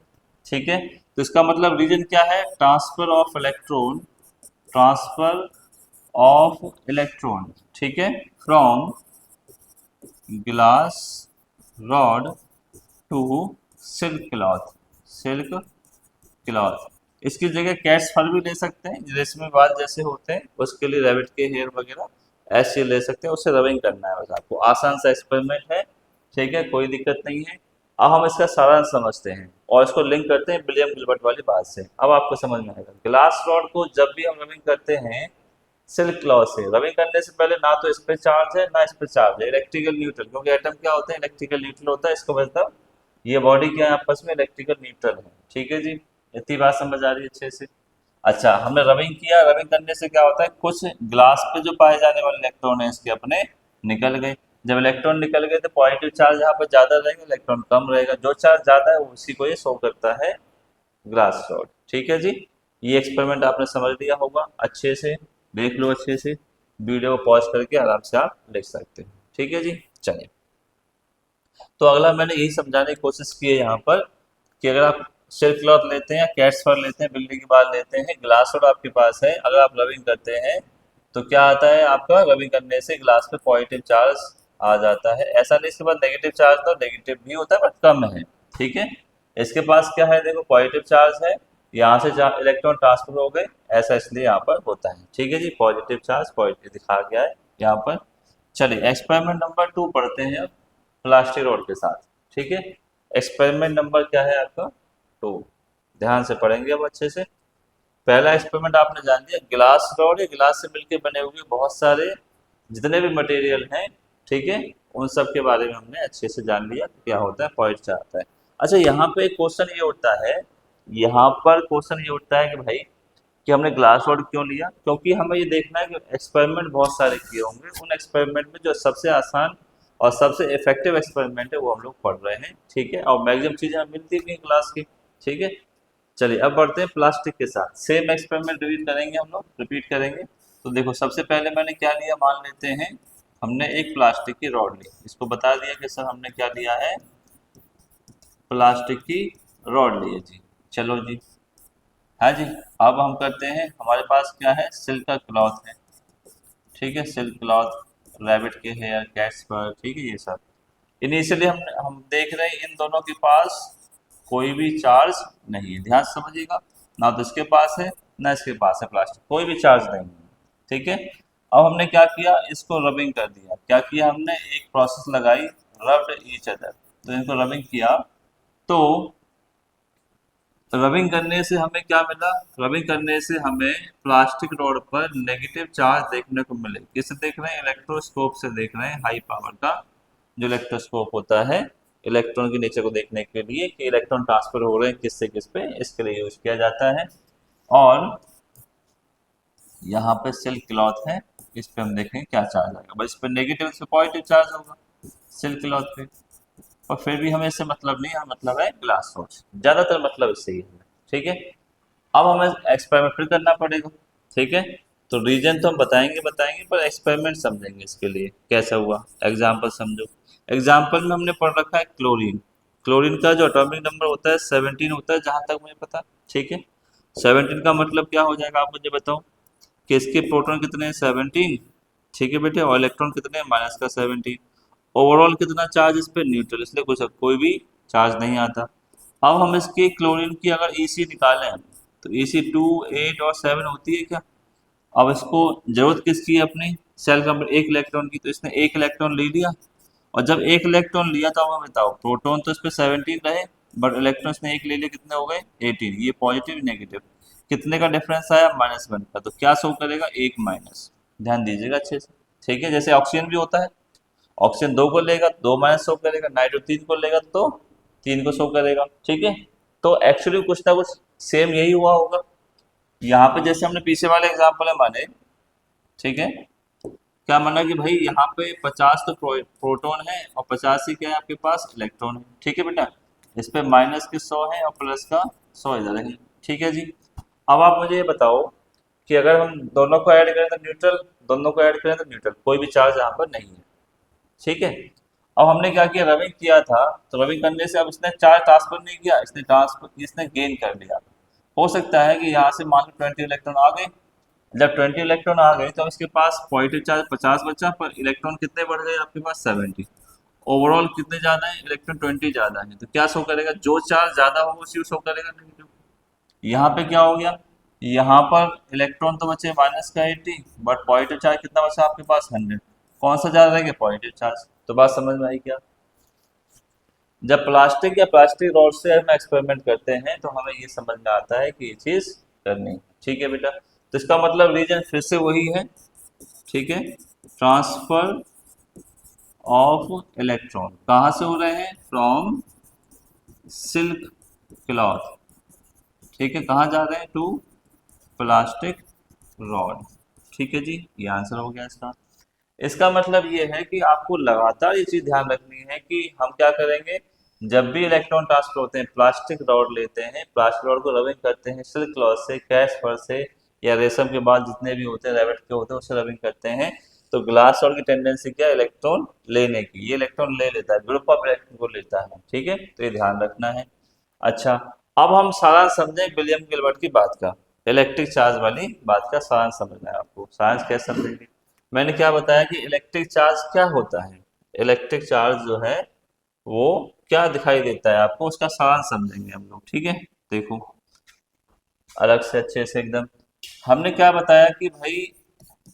ठीक है, तो इसका मतलब रीजन क्या है? Transfer of electron. Transfer of electron, ठीक है, from glass rod to silk cloth. Silk cloth. इसकी जगह कैट्स फर भी ले सकते हैं, रेशमी बाल जैसे होते हैं, उसके लिए रैबिट के हेयर वगैरह ऐसे ले सकते हैं। उससे रबिंग करना है बस आपको, आसान सा एक्सपेरिमेंट है। ठीक है, कोई दिक्कत नहीं है। अब हम इसका सारांश समझते हैं और इसको लिंक करते हैं विलियम गिलबर्ट वाली बात से। अब आपको समझ में आएगा। ग्लास रॉड को जब भी हम रबिंग करते हैं सिल्क क्लॉथ से, रबिंग करने से पहले ना तो इस पे चार्ज है ना इस पे चार्ज है, इलेक्ट्रिकल न्यूट्रल, क्योंकि एटम क्या होते हैं? इलेक्ट्रिकल न्यूट्रल होता है। इसका मतलब ये बॉडी क्या है? आपस में इलेक्ट्रिकल न्यूट्रल है। ठीक है जी, इतनी बात समझ आ रही है अच्छे से। अच्छा, हमने रबिंग किया, रबिंग करने से क्या होता है, कुछ ग्लास पे जो पाए जाने वाले इलेक्ट्रॉन है इसके अपने निकल गए। जब इलेक्ट्रॉन निकल गए तो पॉजिटिव चार्ज यहाँ पर ज्यादा रहेगा, इलेक्ट्रॉन कम रहेगा, जो चार्ज ज्यादा है उसी को ये शो करता है ग्लास रॉड। ठीक है जी, ये एक्सपेरिमेंट आपने समझ लिया होगा अच्छे से, देख लो अच्छे से, वीडियो को पॉज करके आराम से आप लिख सकते हैं। ठीक है जी, चलिए। तो अगला मैंने यही समझाने की कोशिश की है यहाँ पर कि अगर आप सिल्क क्लॉथ लेते हैं या कैट्स फर लेते हैं, बिल्ली की बाल लेते हैं, ग्लास रॉड आपके पास है, अगर आप रबिंग करते हैं तो क्या आता है, आपका रबिंग करने से ग्लास पे पॉजिटिव चार्ज आ जाता है। ऐसा नहीं इसके बाद नेगेटिव चार्ज, तो नेगेटिव भी होता है बट कम है। ठीक है, इसके पास क्या है, देखो पॉजिटिव चार्ज है, यहाँ से इलेक्ट्रॉन ट्रांसफर हो गए, ऐसा इसलिए यहाँ पर होता है। ठीक है जी, पॉजिटिव चार्ज पॉजिटिव दिखा गया है यहाँ पर। चलिए एक्सपेरिमेंट नंबर 2 पढ़ते हैं अब, प्लास्टिक रॉड के साथ। ठीक है, एक्सपेरिमेंट नंबर क्या है आपका, 2। ध्यान से पढ़ेंगे अब अच्छे से। पहला एक्सपेरिमेंट आपने जान लिया, ग्लास रॉड या ग्लास से मिलकर बने हुए बहुत सारे जितने भी मटेरियल हैं, ठीक है, उन सब के बारे में हमने अच्छे से जान लिया क्या होता है, पॉइंट क्या आता है। अच्छा, यहाँ पे एक क्वेश्चन ये उठता है, यहाँ पर क्वेश्चन ये उठता है कि भाई कि हमने ग्लास रॉड क्यों लिया, क्योंकि हमें ये देखना है कि एक्सपेरिमेंट बहुत सारे किए होंगे, उन एक्सपेरिमेंट में जो सबसे आसान और सबसे इफेक्टिव एक्सपेरिमेंट है वो हम लोग पढ़ रहे हैं। ठीक है, और मैक्सिमम चीज़ें हमें मिलती भी हैं क्लास की। ठीक है, चलिए अब बढ़ते हैं प्लास्टिक के साथ, सेम एक्सपेरिमेंट रिपीट करेंगे, हम लोग रिपीट करेंगे। तो देखो सबसे पहले मैंने क्या लिया, मान लेते हैं हमने एक प्लास्टिक की रॉड ली, इसको बता दिया कि सर हमने क्या लिया है, प्लास्टिक की रॉड ली है जी। चलो जी, हाँ जी, अब हम करते हैं, हमारे पास क्या है, सिल्क का क्लॉथ है। ठीक है, सिल्क क्लॉथ, रैबिट के हेयर, कैट्स पर, ठीक है, ये सब इनिशियली हम देख रहे हैं इन दोनों के पास कोई भी चार्ज नहीं है, ध्यान से समझिएगा, ना तो इसके पास है ना इसके पास है, प्लास्टिक कोई भी चार्ज नहीं है। ठीक है, अब हमने क्या किया, इसको रबिंग कर दिया, क्या किया हमने, एक प्रोसेस लगाई, रब्ड ईच अदर, तो इनको रबिंग किया, तो रबिंग करने से हमें क्या मिला, रबिंग करने से हमें प्लास्टिक रोड पर नेगेटिव चार्ज देखने को मिले। किससे देख रहे हैं, इलेक्ट्रोस्कोप से देख रहे हैं, हाई पावर का जो इलेक्ट्रोस्कोप होता है इलेक्ट्रॉन के नेचर को देखने के लिए कि इलेक्ट्रॉन ट्रांसफर हो रहे हैं किस से किस पे, इसके लिए यूज किया जाता है। और यहाँ पे सिल्क क्लॉथ है, इस पे हम देखें क्या चार्ज आएगा, बस इस पे नेगेटिव, इस पे पॉजिटिव चार्ज होगा सिल्क क्लॉथ पे। और फिर भी हमें इससे मतलब नहीं है, मतलब है ग्लास रॉड, ज्यादातर मतलब इससे ही है। ठीक है, अब हमें एक्सपेरिमेंट फिर करना पड़ेगा। ठीक है, तो रीजन तो हम बताएंगे बताएंगे, पर एक्सपेरिमेंट समझेंगे इसके लिए कैसा हुआ, एग्जाम्पल समझो। एग्जाम्पल में हमने पढ़ रखा है क्लोरीन, क्लोरीन का जो एटॉमिक नंबर होता है 17 होता है, जहां तक मुझे पता। ठीक है, 17 का मतलब क्या हो जाएगा, आप मुझे बताओ कि इसके प्रोटॉन कितने हैं, 17। ठीक है बेटे, और इलेक्ट्रॉन कितने हैं, माइनस का 17। ओवरऑल कितना चार्ज इस पे, न्यूट्रल, इसलिए कुछ कोई भी चार्ज नहीं आता। अब हम इसकी क्लोरीन की अगर ईसी निकालें तो ईसी 2, 8 और 7 होती है क्या। अब इसको जरूरत किसकी है, अपनी सेल का एक इलेक्ट्रॉन की, तो इसने एक इलेक्ट्रॉन ले लिया, और जब एक इलेक्ट्रॉन लिया तो अब हमें बताओ, प्रोटॉन तो इस पे 17 रहे, बट इलेक्ट्रॉन इसने एक ले लिया, कितने हो गए 18, ये पॉजिटिव नेगेटिव, कितने का डिफरेंस आया, -1 का, तो क्या शो करेगा, एक माइनस। ध्यान दीजिएगा अच्छे से। ठीक है, जैसे ऑक्सीजन भी होता है, ऑक्सीजन 2 को लेगा 2 माइनस शो करेगा, नाइट्रोजन 3 को लेगा तो 3 को शो करेगा। ठीक है, तो एक्चुअली कुछ ना कुछ सेम यही हुआ होगा यहाँ पे, जैसे हमने पीछे वाले एग्जाम्पल में माने। ठीक है, क्या माना कि भाई यहाँ पे 50 तो प्रोटॉन है और 50 ही क्या है आपके पास, इलेक्ट्रॉन है। ठीक है बेटा, इस पे माइनस के 100 है और प्लस का 100 इधर है। ठीक है जी, अब आप मुझे ये बताओ कि अगर हम दोनों को ऐड करें तो न्यूट्रल, दोनों को ऐड करें तो न्यूट्रल, कोई भी चार्ज यहाँ पर नहीं है। ठीक है, अब हमने क्या किया, रबिंग किया था, तो रबिंग करने से अब इसने चार्ज ट्रांसफर नहीं किया, इसने गेन कर लिया। हो सकता है कि यहाँ से मान लो 20 इलेक्ट्रॉन आ गए, जब 20 इलेक्ट्रॉन आ गए तो इसके पास पॉजिटिव चार्ज 50 बचा, पर इलेक्ट्रॉन कितने बढ़ गए आपके पास, 70। ओवरऑल कितने ज्यादा है, इलेक्ट्रॉन 20 ज्यादा है, तो क्या शो करेगा, जो चार्ज ज्यादा होगा उसी को शो करेगा नेगेटिव। यहाँ पे क्या हो गया, यहाँ पर इलेक्ट्रॉन तो बचे -80, बट पॉजिटिव चार्ज कितना बचा आपके पास, 100। कौन सा ज्यादा रहेगा, पॉजिटिव चार्ज। तो बात समझ में आई क्या, जब प्लास्टिक या प्लास्टिक रॉड से हम एक्सपेरिमेंट करते हैं तो हमें ये समझ में आता है कि ये चीज करनी है। ठीक है बेटा, तो इसका मतलब रीजन फिर से वही है। ठीक है, ट्रांसफर ऑफ इलेक्ट्रॉन कहाँ से हो रहे हैं, फ्रॉम सिल्क क्लॉथ। ठीक है, कहाँ जा रहे हैं, टू प्लास्टिक रॉड। ठीक है जी, ये आंसर हो गया इसका। इसका मतलब ये है कि आपको लगातार ये चीज ध्यान रखनी है कि हम क्या करेंगे, जब भी इलेक्ट्रॉन ट्रांसफर होते हैं, प्लास्टिक रॉड लेते हैं, प्लास्टिक रॉड को रबिंग करते हैं सिल्क क्लॉथ से, कैश फर से, या रेशम के बाद जितने भी होते हैं रैबिट के होते हैं उससे रबिंग करते हैं, तो ग्लास रॉड की टेंडेंसी क्या है, इलेक्ट्रॉन लेने की, ये इलेक्ट्रॉन ले लेता है, ग्रुप ऑफ इलेक्ट्रॉन को लेता है। ठीक है, तो ये ध्यान रखना है। अच्छा, अब हम सारा समझें विलियम गिलबर्ट की बात का, इलेक्ट्रिक चार्ज वाली बात का सारांश समझना है आपको। सारांश कैसे समझेंगे, मैंने क्या बताया कि इलेक्ट्रिक चार्ज क्या होता है, इलेक्ट्रिक चार्ज जो है वो क्या दिखाई देता है आपको, उसका सारांश समझेंगे हम लोग। ठीक है, देखो अलग से अच्छे से एकदम, हमने क्या बताया कि भाई,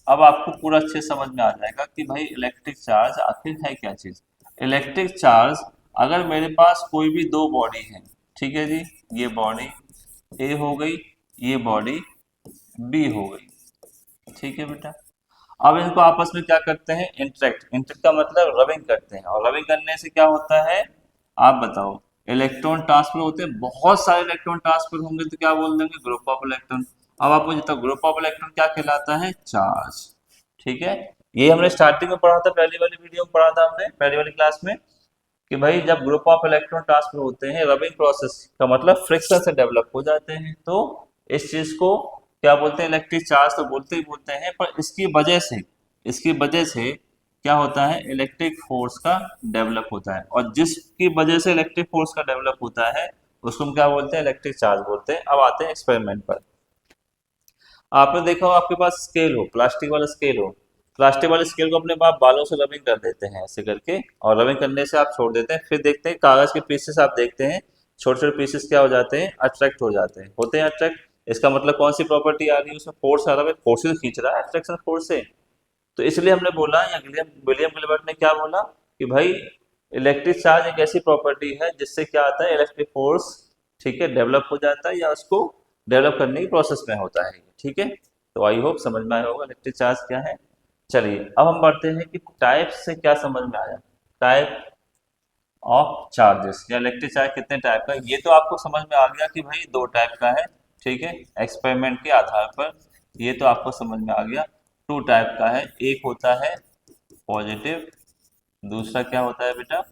अब आपको पूरा अच्छे से समझ में आ जाएगा कि भाई इलेक्ट्रिक चार्ज आखिर है क्या चीज। इलेक्ट्रिक चार्ज, अगर मेरे पास कोई भी दो बॉडी है, ठीक है जी, ये बॉडी ए हो गई, ये बॉडी बी हो गई, ठीक है बेटा। अब इनको आपस में क्या करते हैं, इंटरेक्ट, इंटरेक्ट का मतलब रबिंग करते हैं, और रबिंग करने से क्या होता है, आप बताओ, इलेक्ट्रॉन ट्रांसफर होते हैं, बहुत सारे इलेक्ट्रॉन ट्रांसफर होंगे तो क्या बोल देंगे, ग्रुप ऑफ इलेक्ट्रॉन। अब आपको जितना ग्रुप ऑफ इलेक्ट्रॉन क्या कहलाता है, चार्ज। ठीक है, ये हमने स्टार्टिंग में पढ़ा था, पहली वाली वीडियो में पढ़ा था हमने, पहली वाली क्लास में, कि भाई जब ग्रुप ऑफ इलेक्ट्रॉन ट्रांसफर होते हैं, रबिंग प्रोसेस का मतलब फ्रिक्शन से डेवलप हो जाते हैं, तो इस चीज को क्या बोलते हैं, इलेक्ट्रिक चार्ज तो बोलते ही बोलते हैं, पर इसकी वजह से क्या होता है, इलेक्ट्रिक फोर्स का डेवलप होता है, और जिसकी वजह से इलेक्ट्रिक फोर्स का डेवलप होता है उसको हम क्या बोलते हैं, इलेक्ट्रिक चार्ज बोलते हैं। अब आते हैं एक्सपेरिमेंट पर। आपने देखा हो आपके पास स्केल हो, प्लास्टिक वाला स्केल हो, प्लास्टिक वाले स्केल को अपने आप बालों से रबिंग कर देते हैं ऐसे करके, और रबिंग करने से आप छोड़ देते हैं, फिर देखते हैं कागज के पीसेस, आप देखते हैं छोटे छोटे पीसेस क्या हो जाते हैं, अट्रैक्ट हो जाते हैं, होते हैं अट्रैक्ट। इसका मतलब कौन सी प्रॉपर्टी आ रही है, उसमें फोर्स आ रहा है, फोर्स से खींच रहा है, अट्रैक्शन फोर्स से। तो इसलिए हमने बोला, या विलियम विलियम गिलबर्ट ने क्या बोला कि भाई इलेक्ट्रिक चार्ज एक ऐसी प्रॉपर्टी है जिससे क्या आता है, इलेक्ट्रिक फोर्स, ठीक है, डेवलप हो जाता है, या उसको डेवलप करने की प्रोसेस में होता है। ठीक है, तो आई होप समझ में आया होगा इलेक्ट्रिक चार्ज क्या है। चलिए अब हम बढ़ते हैं कि टाइप से क्या समझ में आया, टाइप ऑफ चार्जेस, या इलेक्ट्रिक चार्ज कितने टाइप का है, ये तो आपको समझ में आ गया कि भाई दो टाइप का है। ठीक है, एक्सपेरिमेंट के आधार पर ये तो आपको समझ में आ गया, टू टाइप का है, एक होता है पॉजिटिव, दूसरा क्या होता है बेटा,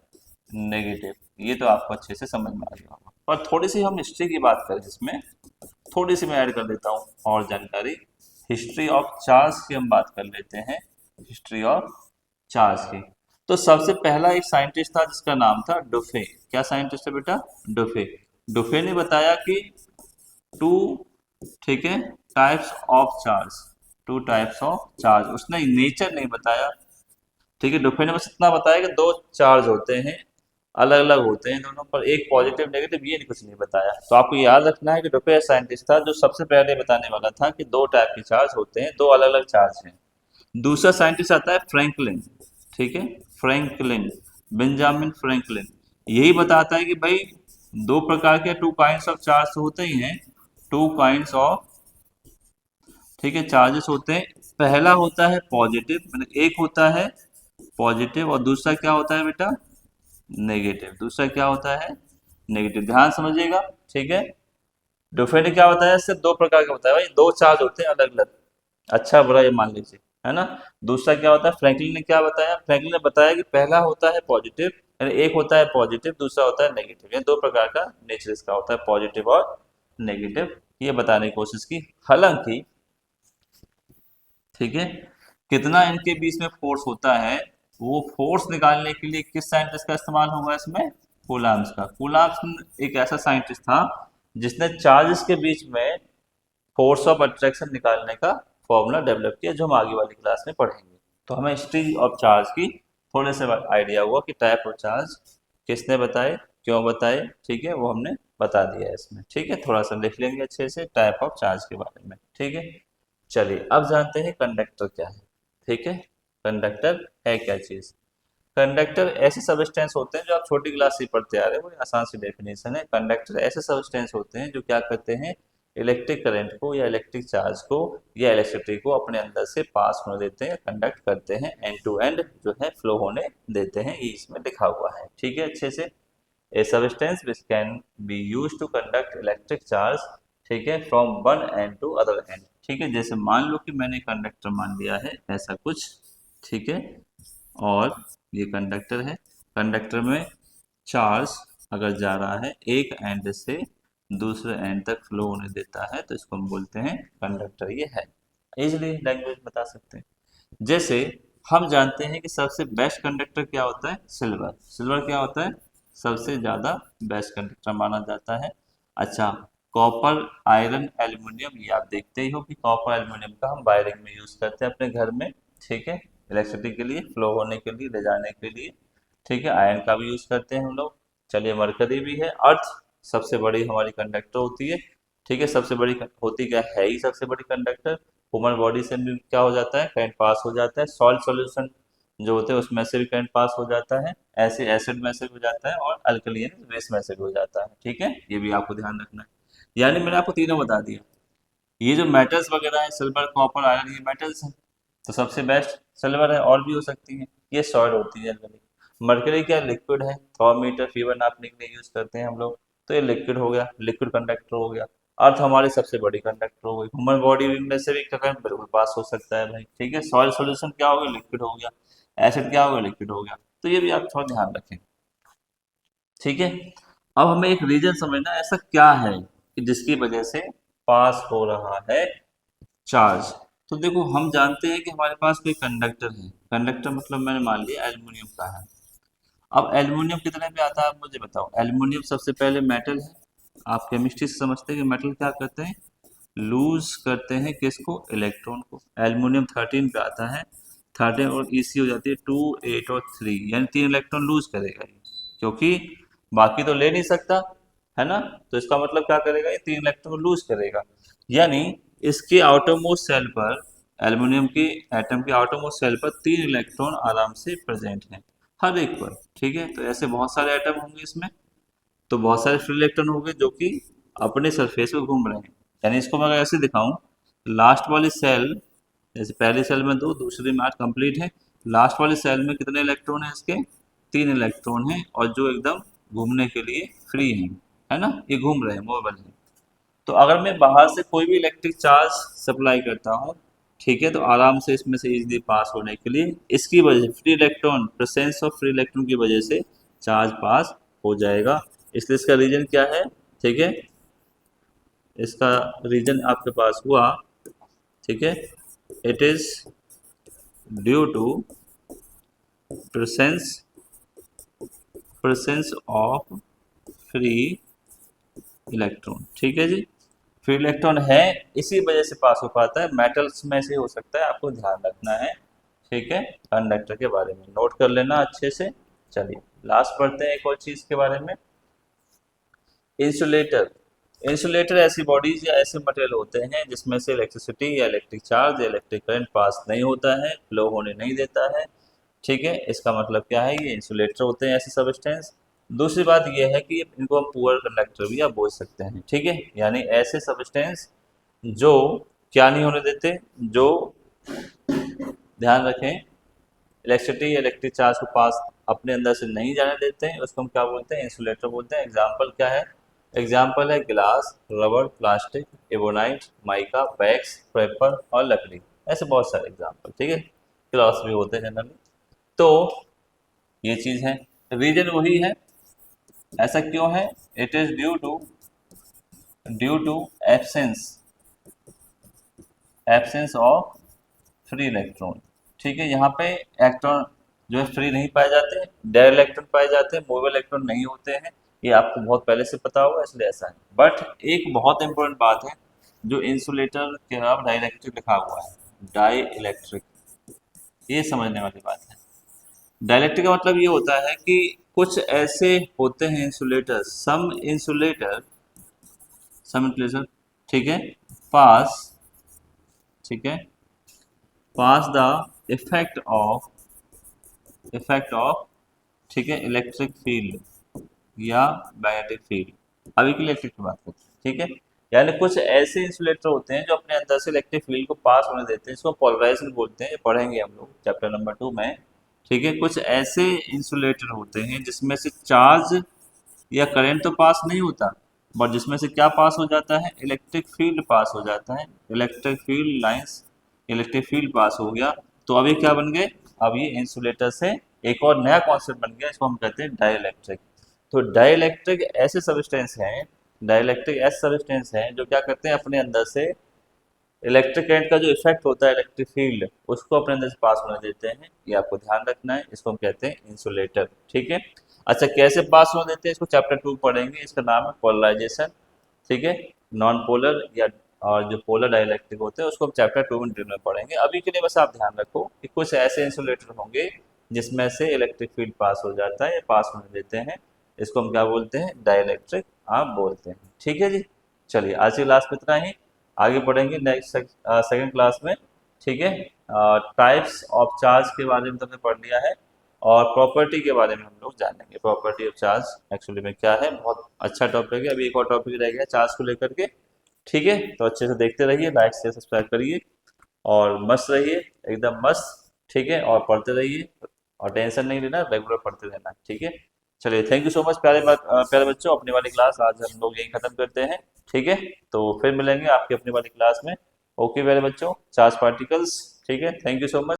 नेगेटिव। ये तो आपको अच्छे से समझ में आ गया होगा, पर थोड़ी सी हम हिस्ट्री की बात करें, इसमें थोड़ी सी मैं ऐड कर देता हूँ और जानकारी, हिस्ट्री ऑफ चार्ज की हम बात कर लेते हैं, हिस्ट्री ऑफ चार्ज की। तो सबसे पहला एक साइंटिस्ट था जिसका नाम था डुफे, क्या साइंटिस्ट है बेटा, डुफे। डुफे ने बताया कि टू, ठीक है, types of charge, two types of charge, उसने नेचर नहीं बताया। ठीक है, डुफे ने बस इतना बताया कि दो चार्ज होते हैं, अलग अलग होते हैं दोनों, पर एक पॉजिटिव नेगेटिव, ये कुछ नहीं बताया। तो आपको याद रखना है कि डुफे साइंटिस्ट था जो सबसे पहले बताने वाला था कि दो टाइप के चार्ज होते हैं, दो अलग अलग चार्ज हैं। दूसरा साइंटिस्ट आता है फ्रैंकलिन, ठीक है, फ्रैंकलिन, बेंजामिन फ्रैंकलिन, यही बताता है कि भाई दो प्रकार के, टू काइंड्स ऑफ चार्ज होते ही हैं, टू काइंड्स ऑफ, ठीक है, चार्जेस होते हैं। पहला होता है पॉजिटिव, मतलब एक होता है पॉजिटिव, और दूसरा क्या होता है बेटा, नेगेटिव, दूसरा क्या होता है, नेगेटिव, ध्यान समझिएगा। ठीक है, डुफे ने क्या बताया, सिर्फ दो प्रकार के बताया, भाई दो चार्ज होते हैं अलग अलग, अच्छा बुरा ये मान लीजिए, है ना। दूसरा क्या होता है, फ्रैंकलिन ने क्या बताया, फ्रैंकलिन ने बताया कि पहला होता है पॉजिटिव, यानी एक होता है पॉजिटिव, दूसरा होता है नेगेटिव, ये दो प्रकार का नेचर इसका होता है, पॉजिटिव और नेगेटिव, ये बताने की कोशिश की। हालांकि, ठीक है, कितना इनके बीच में फोर्स होता है, वो फोर्स निकालने के लिए किस साइंटिस्ट का इस्तेमाल होगा इसमें, कूलाम्स का। कूलाम्स एक ऐसा साइंटिस्ट था जिसने चार्जेस के बीच में फोर्स ऑफ अट्रैक्शन निकालने का फॉर्मूला डेवलप किया, जो हम आगे वाली क्लास में पढ़ेंगे। तो हमें हिस्ट्री ऑफ चार्ज की थोड़े से आइडिया हुआ कि टाइप ऑफ चार्ज किसने बताए, क्यों बताए, ठीक है, वो हमने बता दिया है इसमें। ठीक है, थोड़ा सा लिख लेंगे अच्छे से टाइप ऑफ चार्ज के बारे में। ठीक है, चलिए अब जानते हैं कंडक्टर क्या है। ठीक है, कंडक्टर है क्या चीज। कंडक्टर ऐसे सबस्टेंस होते हैं, जो आप छोटी क्लास से पढ़ते आ रहे हो, आसान सी डेफिनेशन है। कंडक्टर ऐसे सबस्टेंस होते हैं जो क्या करते हैं, इलेक्ट्रिक करंट को या इलेक्ट्रिक चार्ज को या इलेक्ट्रिसिटी को अपने अंदर से पास होने देते हैं, कंडक्ट करते हैं, एंड टू एंड जो है फ्लो होने देते हैं, ये इसमें लिखा हुआ है। ठीक है, अच्छे से, a substance which can be use to conduct electric charge ठीक है, from one end to other end. ठीक है, जैसे मान लो कि मैंने कंडक्टर मान लिया है ऐसा कुछ। ठीक है, और ये कंडक्टर है, कंडक्टर में चार्ज अगर जा रहा है एक एंड से दूसरे एंड तक फ्लो होने देता है तो इसको हम बोलते हैं कंडक्टर। ये है, इजली लैंग्वेज बता सकते हैं। जैसे हम जानते हैं कि सबसे बेस्ट कंडक्टर क्या होता है, सिल्वर। सिल्वर क्या होता है, सबसे ज़्यादा बेस्ट कंडक्टर माना जाता है। अच्छा, कॉपर, आयरन, एल्युमिनियम, ये आप देखते ही हो कि कॉपर एल्युमिनियम का हम वायरिंग में यूज़ करते हैं अपने घर में। ठीक है, इलेक्ट्रिसिटी के लिए, फ्लो होने के लिए, ले जाने के लिए। ठीक है, आयरन का भी यूज़ करते हैं हम लोग। चलिए, मरकरी भी है। अर्थ सबसे बड़ी हमारी कंडक्टर होती है। ठीक है, सबसे बड़ी होती क्या है ही सबसे बड़ी कंडक्टर। ह्यूमन बॉडी से भी क्या हो जाता है, करंट पास हो जाता है। सॉल्ट सॉल्यूशन जो होते हैं उसमें से भी करंट पास हो जाता है। ऐसे एसिड में से भी हो जाता है और अल्कलीन बेस में से भी हो जाता है। ठीक है, ये भी आपको ध्यान रखना है। यानी मैंने आपको तीनों बता दिया। ये जो मेटल्स वगैरह है, सिल्वर, कॉपर, आयरन, ये मेटल्स हैं, तो सबसे बेस्ट सिल्वर है। और भी हो सकती है, ये सॉलिड होती है जनरली। मरकरी क्या, लिक्विड है, थर्मामीटर, फीवर नापने के लिए यूज करते हैं हम लोग, तो ये लिक्विड हो गया, लिक्विड कंडक्टर हो गया। अर्थ हमारी सबसे बड़ी कंडक्टर हो गई। ह्यूमन बॉडी में से भी करंट बिल्कुल पास हो सकता है भाई। ठीक है, सॉइल सॉल्यूशन क्या हो गया, लिक्विड हो गया। एसिड क्या हो गया, लिक्विड हो गया। तो ये भी आप थोड़ा ध्यान रखें। ठीक है, अब हमें एक रीजन समझना है, ऐसा क्या है कि जिसकी वजह से पास हो रहा है चार्ज। तो देखो, हम जानते हैं कि हमारे पास कोई कंडक्टर है। कंडक्टर मतलब मैंने मान लिया एल्युमिनियम का है। अब एल्युमिनियम कितने में आता है आप मुझे बताओ। एल्युमिनियम सबसे पहले मेटल है। आप केमिस्ट्री से समझते हैं कि मेटल क्या करते हैं, लूज करते हैं किसको, इलेक्ट्रॉन को। एल्युमिनियम 13 पे आता है। 13 और ईसी हो जाती है 2, 8 और 3, यानी 3 इलेक्ट्रॉन लूज करेगा ये, क्योंकि बाकी तो ले नहीं सकता है ना। तो इसका मतलब क्या करेगा, ये 3 इलेक्ट्रॉन लूज करेगा। यानी इसके आउटरमोस्ट सेल पर, एल्युमिनियम के एटम के आउटरमोस्ट सेल पर 3 इलेक्ट्रॉन आराम से प्रेजेंट हैं, हर एक पर। ठीक है, तो ऐसे बहुत सारे एटम होंगे इसमें, तो बहुत सारे फ्री इलेक्ट्रॉन होंगे जो कि अपने सरफेस पे घूम रहे हैं। यानी इसको मैं अगर ऐसे दिखाऊं, लास्ट वाली सेल, जैसे पहली सेल में दो, दूसरी में 8 कंप्लीट है। लास्ट वाली सेल में कितने इलेक्ट्रॉन है इसके, 3 इलेक्ट्रॉन हैं, और जो एकदम घूमने के लिए फ्री हैं, है ना, ये घूम रहे हैं, मूवेबल हैं। तो अगर मैं बाहर से कोई भी इलेक्ट्रिक चार्ज सप्लाई करता हूँ, ठीक है, तो आराम से इसमें से इजीली पास होने के लिए इसकी वजह, free electron, presence of free electron की वजह से चार्ज पास हो जाएगा। इसलिए इसका रीजन क्या है, ठीक है, इसका रीजन आपके पास हुआ, ठीक है, it is due to presence presence of free electron. ठीक है जी, फ्री इलेक्ट्रॉन है, इसी वजह से पास हो पाता है। मेटल्स में से हो सकता है, आपको ध्यान रखना है। ठीक है, कंडक्टर के बारे में नोट कर लेना अच्छे से। चलिए, लास्ट पढ़ते हैं एक और चीज के बारे में, इंसुलेटर। इंसुलेटर ऐसी बॉडीज या ऐसे मटेरियल होते हैं जिसमें से इलेक्ट्रिसिटी या इलेक्ट्रिक चार्ज या इलेक्ट्रिक करंट पास नहीं होता है, फ्लो होने नहीं देता है। ठीक है, इसका मतलब क्या है, ये इंसुलेटर होते हैं ऐसे सबस्टेंस। दूसरी बात ये है कि इनको हम पुअर कंडक्टर भी आप बोल सकते हैं। ठीक है, यानी ऐसे सबस्टेंस जो क्या नहीं होने देते, जो, ध्यान रखें, इलेक्ट्रिसिटी या इलेक्ट्रिक चार्ज को पास अपने अंदर से नहीं जाने देते हैं, उसको हम क्या बोलते हैं, इंसुलेटर बोलते हैं। एग्जाम्पल क्या है, एग्जाम्पल है गिलास, rubber, plastic, ebonite, mica, wax, paper और लकड़ी। ऐसे बहुत सारे एग्जाम्पल। ठीक है, क्लॉथ्स भी होते हैं जनरली। तो ये चीज है, रीजन वही है। ऐसा क्यों है, it is due to absence absence of free electron. ठीक है, यहाँ पे इलेक्ट्रॉन जो है फ्री नहीं पाए जाते, डेड इलेक्ट्रॉन पाए जाते हैं, मूवेबल इलेक्ट्रॉन नहीं होते हैं। ये आपको बहुत पहले से पता होगा, इसलिए ऐसा है। बट एक बहुत इंपॉर्टेंट बात है, जो इंसुलेटर के अलावा डाई इलेक्ट्रिक लिखा हुआ है, डाई इलेक्ट्रिक, ये समझने वाली बात है। डाइलेक्ट्रिक का मतलब ये होता है कि कुछ ऐसे होते हैं इंसुलेटर, सम इंसुलेटर, ठीक है, पास, ठीक है, पास द इफेक्ट ऑफ, ठीक है, इलेक्ट्रिक फील्ड या मैग्नेटिक फील्ड। अभी के लिए इलेक्ट्रिक की बात करते हैं। ठीक है, यानी कुछ ऐसे इंसुलेटर होते हैं जो अपने अंदर से इलेक्ट्रिक फील्ड को पास होने देते हैं, इसको पोलराइजेशन बोलते हैं, ये पढ़ेंगे हम लोग चैप्टर नंबर 2 में। ठीक है, कुछ ऐसे इंसुलेटर होते हैं जिसमें से चार्ज या करंट तो पास नहीं होता, बट जिसमें से क्या पास हो जाता है, इलेक्ट्रिक फील्ड पास हो जाता है, electric field lines, electric field pass हो गया। तो अब ये क्या बन गए, अब ये इंसुलेटर से एक और नया कॉन्सेप्ट बन गया, इसको हम कहते हैं डाइइलेक्ट्रिक। तो डाइइलेक्ट्रिक ऐसे सबस्टेंस हैं, डाइइलेक्ट्रिक ऐसे सबस्टेंस हैं जो क्या करते हैं, अपने अंदर से इलेक्ट्रिक करंट का जो इफेक्ट होता है, इलेक्ट्रिक फील्ड, उसको अपने अंदर से पास होने देते हैं। ये आपको ध्यान रखना है, इसको हम कहते हैं इंसुलेटर। ठीक है। अच्छा, कैसे पास होने देते हैं, इसको चैप्टर 2 पढ़ेंगे, इसका नाम है पोलराइजेशन। ठीक है। नॉन पोलर या और जो पोलर डाइइलेक्ट्रिक होते हैं उसको हम चैप्टर 2 में डिटेल में पढ़ेंगे। अभी के लिए बस आप ध्यान रखो कि कुछ ऐसे इंसुलेटर होंगे जिसमें से इलेक्ट्रिक फील्ड पास हो जाता है या पास होने देते हैं, इसको हम क्या बोलते हैं, डाइइलेक्ट्रिक आप बोलते हैं। ठीक है जी। चलिए आज की क्लास में इतना ही, आगे बढ़ेंगे नेक्स्ट सेकंड क्लास में। ठीक है। टाइप्स ऑफ चार्ज के बारे में तो हमने पढ़ लिया है, और प्रॉपर्टी के बारे में हम लोग जानेंगे, प्रॉपर्टी ऑफ चार्ज एक्चुअली में क्या है। बहुत अच्छा टॉपिक है। अभी एक और टॉपिक रह गया चार्ज को लेकर के। ठीक है, तो अच्छे से देखते रहिए, लाइक शेयर सब्सक्राइब करिए, और मस्त रहिए, एकदम मस्त। ठीक है, और पढ़ते रहिए, और टेंशन नहीं लेना, रेगुलर पढ़ते रहना। ठीक है। चलिए, थैंक यू सो मच प्यारे बच्चों। अपनी वाली क्लास आज हम लोग यही खत्म करते हैं। ठीक है, तो फिर मिलेंगे आपकी अपनी वाली क्लास में। ओके प्यारे बच्चों, चार्ज पार्टिकल्स। ठीक है, थैंक यू सो मच।